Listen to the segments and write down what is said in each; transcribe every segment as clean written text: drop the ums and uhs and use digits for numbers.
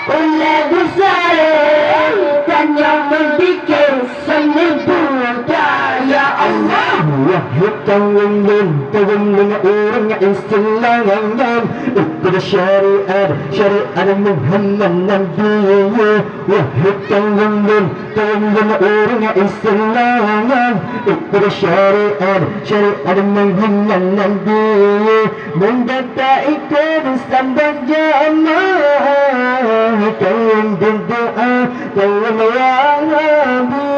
oleh besar dan yang membikin seni budaya Allah. Wahai kaum dengan orang Islam, ikut syariat Muhammad Nabi. Wahai kaum dengan orang Islam, ikut syariat Muhammad Nabi. Mendatai Islam dan jamaah, kaum berdoa kaum Wahabi.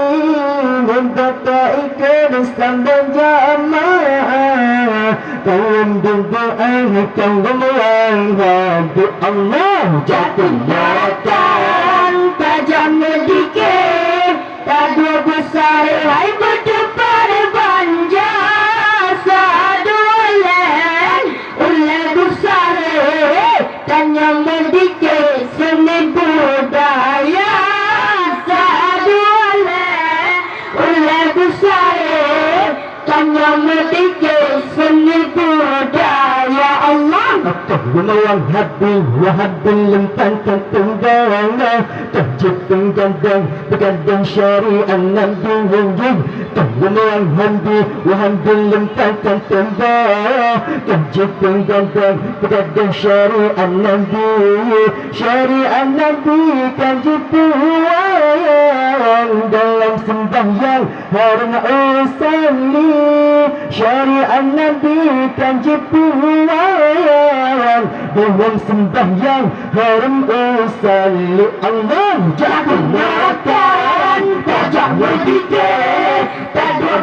Mendatai Islam dan jamaah, kaum berdoa kaum Wahabi. Allah jatuh Jatuhkan tajam medikir, tadu besar hai berdepan banja sadulen oleh besar dan yang medikir seni budaya sadulen oleh besar dan yang medikir seni budaya Allah. Gunawan hati Wahabi lempangkan tunggangan, tajib penggadang begadang syariat Nabi wujud. Gunawan hati Wahabi lempangkan tunggangan, tajib penggadang begadang syariat Nabi. Syariat Nabi tajib puan dalam sembahyang harna usalli. Syariat Nabi tajib puan dalam sembahyang haram usalli. Allah Jatuh makan tajam medikir, tadu